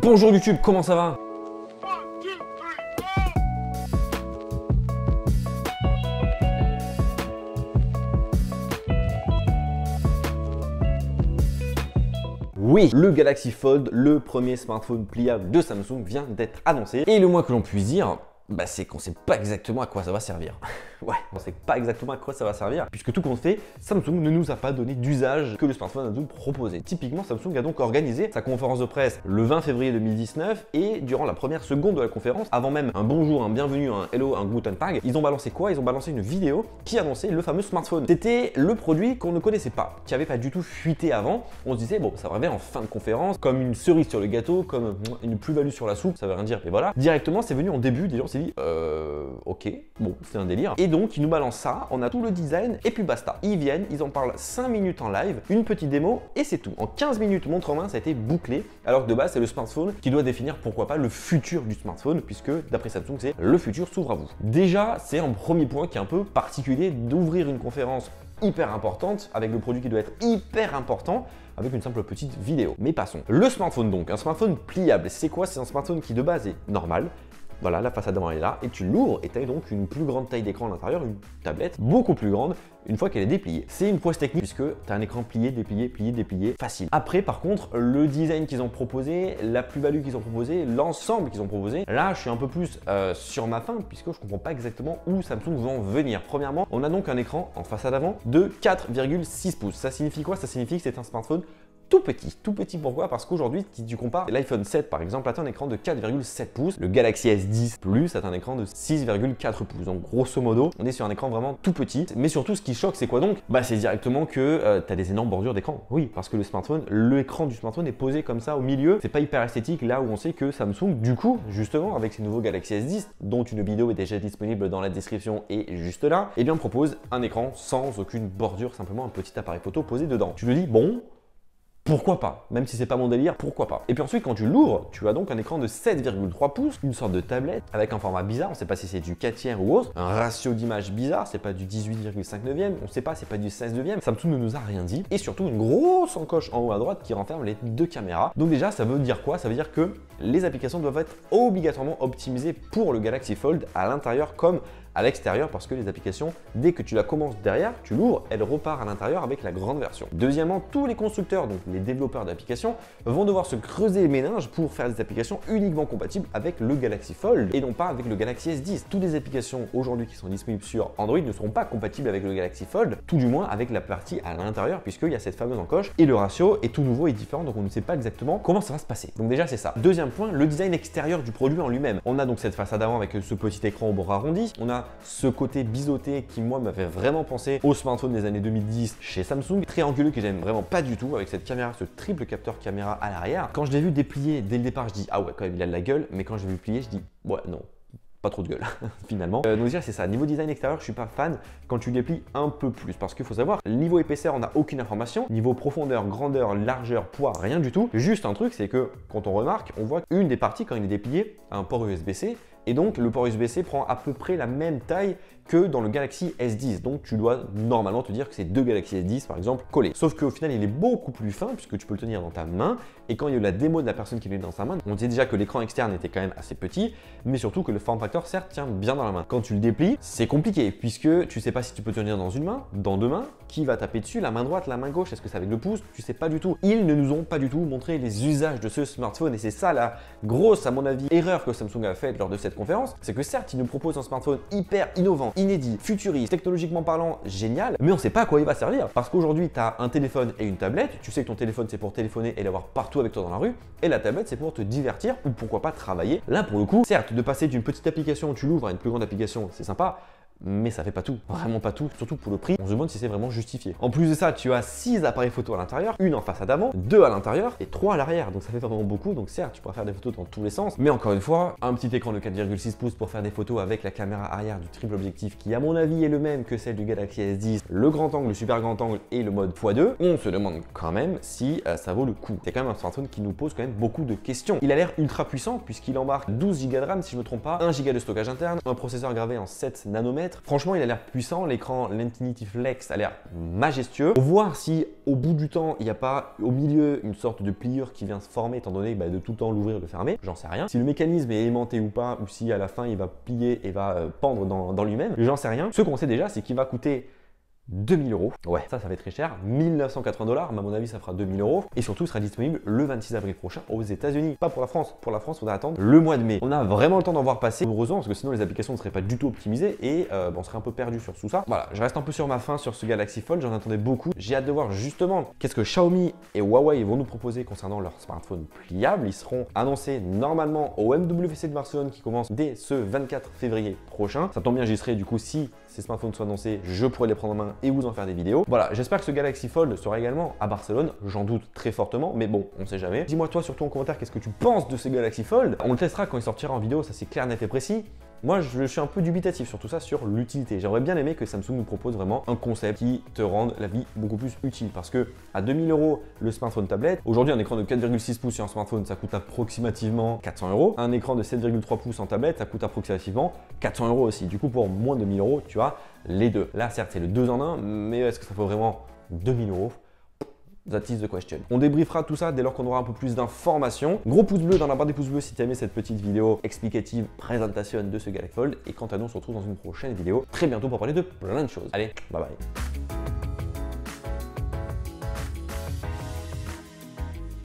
Bonjour YouTube, comment ça va? Oui, le Galaxy Fold, le premier smartphone pliable de Samsung, vient d'être annoncé. Et le moins que l'on puisse dire, c'est qu'on ne sait pas exactement à quoi ça va servir. Ouais, on ne sait pas exactement à quoi ça va servir, puisque tout compte fait, Samsung ne nous a pas donné d'usage que le smartphone a donc proposé. Typiquement, Samsung a donc organisé sa conférence de presse le 20 février 2019, et durant la première seconde de la conférence, avant même un bonjour, un bienvenue, un hello, un guten tag, ils ont balancé quoi? Ils ont balancé une vidéo qui annonçait le fameux smartphone. C'était le produit qu'on ne connaissait pas, qui n'avait pas du tout fuité avant. On se disait, bon, ça va arriver en fin de conférence, comme une cerise sur le gâteau, comme une plus-value sur la soupe, ça veut rien dire, mais voilà. Directement, c'est venu en début, déjà on s'est dit, ok, bon, c'est un délire. Et donc, ils nous balancent ça, on a tout le design, et puis basta. Ils viennent, ils en parlent 5 minutes en live, une petite démo, et c'est tout. En 15 minutes, montre en main, ça a été bouclé, alors que de base, c'est le smartphone qui doit définir, pourquoi pas, le futur du smartphone, puisque d'après Samsung, c'est le futur s'ouvre à vous. Déjà, c'est un premier point qui est un peu particulier d'ouvrir une conférence hyper importante, avec le produit qui doit être hyper important, avec une simple petite vidéo. Mais passons. Le smartphone donc, un smartphone pliable, c'est quoi? C'est un smartphone qui de base est normal. Voilà, la façade avant est là, et tu l'ouvres et tu as donc une plus grande taille d'écran à l'intérieur, une tablette beaucoup plus grande une fois qu'elle est dépliée. C'est une prouesse technique puisque tu as un écran plié, déplié, plié, déplié, facile. Après, par contre, le design qu'ils ont proposé, la plus-value qu'ils ont proposé, l'ensemble qu'ils ont proposé, là, je suis un peu plus sur ma faim puisque je comprends pas exactement où Samsung va en venir. Premièrement, on a donc un écran en façade avant de 4,6 pouces. Ça signifie quoi? Ça signifie que c'est un smartphone tout petit. Tout petit pourquoi? Parce qu'aujourd'hui, si tu compares l'iPhone 7 par exemple, a un écran de 4,7 pouces, le Galaxy S10 Plus a un écran de 6,4 pouces. Donc grosso modo, on est sur un écran vraiment tout petit. Mais surtout, ce qui choque, c'est quoi donc? C'est directement que tu as des énormes bordures d'écran. Oui, parce que le smartphone, l'écran du smartphone est posé comme ça au milieu. C'est pas hyper esthétique là où on sait que Samsung, du coup, justement, avec ses nouveaux Galaxy S10, dont une vidéo est déjà disponible dans la description et juste là, eh bien propose un écran sans aucune bordure, simplement un petit appareil photo posé dedans. Tu le dis, bon, pourquoi pas? Même si c'est pas mon délire, pourquoi pas? Et puis ensuite, quand tu l'ouvres, tu as donc un écran de 7,3 pouces, une sorte de tablette avec un format bizarre, on sait pas si c'est du 4 tiers ou autre, un ratio d'image bizarre, c'est pas du 18,5 neuvième, on sait pas, c'est pas du 16 neuvième, Samsung ne nous a rien dit, et surtout une grosse encoche en haut à droite qui renferme les deux caméras. Donc déjà, ça veut dire quoi? Ça veut dire que les applications doivent être obligatoirement optimisées pour le Galaxy Fold à l'intérieur comme à l'extérieur, parce que les applications, dès que tu la commences derrière, tu l'ouvres, elle repart à l'intérieur avec la grande version. Deuxièmement, tous les constructeurs, donc les développeurs d'applications, vont devoir se creuser les méninges pour faire des applications uniquement compatibles avec le Galaxy Fold et non pas avec le Galaxy S10. Toutes les applications aujourd'hui qui sont disponibles sur Android ne seront pas compatibles avec le Galaxy Fold, tout du moins avec la partie à l'intérieur, puisqu'il y a cette fameuse encoche et le ratio est tout nouveau et différent, donc on ne sait pas exactement comment ça va se passer. Donc déjà, c'est ça. Deuxième point, le design extérieur du produit en lui-même. On a donc cette façade avant avec ce petit écran au bord arrondi, on a ce côté biseauté qui moi m'avait vraiment pensé au smartphone des années 2010 chez Samsung, très anguleux que j'aime vraiment pas du tout avec cette caméra, ce triple capteur caméra à l'arrière. Quand je l'ai vu déplier dès le départ, je dis ah ouais quand même il a de la gueule, mais quand je l'ai vu plier, je dis ouais non, pas trop de gueule finalement. Donc déjà c'est ça, niveau design extérieur je suis pas fan quand tu déplies un peu plus, parce qu'il faut savoir, niveau épaisseur on n'a aucune information, niveau profondeur, grandeur, largeur, poids, rien du tout. Juste un truc, c'est que quand on remarque, on voit qu'une des parties quand il est déplié a un port USB-C, et donc le port USB-C prend à peu près la même taille que dans le Galaxy S10. Donc tu dois normalement te dire que c'est deux Galaxy S10 par exemple collés. Sauf qu'au final il est beaucoup plus fin puisque tu peux le tenir dans ta main. Et quand il y a eu la démo de la personne qui l'a eu dans sa main, on disait déjà que l'écran externe était quand même assez petit, mais surtout que le form factor certes tient bien dans la main. Quand tu le déplies, c'est compliqué puisque tu sais pas si tu peux tenir dans une main, dans deux mains, qui va taper dessus, la main droite, la main gauche, est-ce que c'est avec le pouce? Tu sais pas du tout. Ils ne nous ont pas du tout montré les usages de ce smartphone et c'est ça la grosse, à mon avis, erreur que Samsung a faite lors de cette conférence. C'est que certes, ils nous proposent un smartphone hyper innovant, inédit, futuriste, technologiquement parlant, génial, mais on sait pas à quoi il va servir. Parce qu'aujourd'hui, tu as un téléphone et une tablette, tu sais que ton téléphone c'est pour téléphoner et l'avoir partout avec toi dans la rue, et la tablette c'est pour te divertir ou pourquoi pas travailler. Là pour le coup, certes, de passer d'une petite application où tu l'ouvres à une plus grande application, c'est sympa, mais ça fait pas tout, vraiment pas tout, surtout pour le prix. On se demande si c'est vraiment justifié. En plus de ça, tu as 6 appareils photo à l'intérieur, une en façade avant, 2 à l'intérieur et 3 à l'arrière. Donc ça fait vraiment beaucoup. Donc certes, tu pourras faire des photos dans tous les sens, mais encore une fois, un petit écran de 4,6 pouces pour faire des photos avec la caméra arrière du triple objectif qui à mon avis est le même que celle du Galaxy S10, le grand angle, le super grand angle et le mode x2. On se demande quand même si ça vaut le coup. C'est quand même un smartphone qui nous pose quand même beaucoup de questions. Il a l'air ultra puissant puisqu'il embarque 12 Go de RAM si je me trompe pas, 1 Go de stockage interne, un processeur gravé en 7 nanomètres, être. Franchement, il a l'air puissant. L'écran l'Infinity Flex a l'air majestueux. Pour voir si au bout du temps, il n'y a pas au milieu une sorte de pliure qui vient se former, étant donné de tout le temps l'ouvrir, le fermer, j'en sais rien. Si le mécanisme est aimanté ou pas, ou si à la fin il va plier et va pendre dans lui-même, j'en sais rien. Ce qu'on sait déjà, c'est qu'il va coûter 2000 €. Ouais, ça va être très cher. 1980 $, mais à mon avis, ça fera 2000 €. Et surtout, il sera disponible le 26 avril prochain aux États-Unis. Pas pour la France. Pour la France, on va attendre le mois de mai. On a vraiment le temps d'en voir passer. Heureusement, parce que sinon, les applications ne seraient pas du tout optimisées et on serait un peu perdu sur tout ça. Voilà, je reste un peu sur ma faim sur ce Galaxy Fold. J'en attendais beaucoup. J'ai hâte de voir justement qu'est-ce que Xiaomi et Huawei vont nous proposer concernant leurs smartphones pliables. Ils seront annoncés normalement au MWC de Barcelone qui commence dès ce 24 février prochain. Ça tombe bien, j'y serai du coup si ces smartphones sont annoncés, je pourrai les prendre en main et vous en faire des vidéos. Voilà, j'espère que ce Galaxy Fold sera également à Barcelone, j'en doute très fortement, mais bon, on sait jamais. Dis-moi toi surtout en commentaire qu'est-ce que tu penses de ce Galaxy Fold. On le testera quand il sortira en vidéo, ça c'est clair, net et précis. Moi, je suis un peu dubitatif sur tout ça, sur l'utilité. J'aimerais bien aimer que Samsung nous propose vraiment un concept qui te rende la vie beaucoup plus utile. Parce que à 2000 € le smartphone tablette, aujourd'hui un écran de 4,6 pouces sur un smartphone, ça coûte approximativement 400 €. Un écran de 7,3 pouces en tablette, ça coûte approximativement 400 € aussi. Du coup, pour moins de 1000 € tu as les deux. Là, certes, c'est le 2 en 1, mais est-ce que ça vaut vraiment 2000 €? That is the question. On débriefera tout ça dès lors qu'on aura un peu plus d'informations. Gros pouce bleu dans la barre des pouces bleus si tu as aimé cette petite vidéo explicative, présentation de ce Galaxy Fold. Et quant à nous, on se retrouve dans une prochaine vidéo très bientôt pour parler de plein de choses. Allez, bye bye.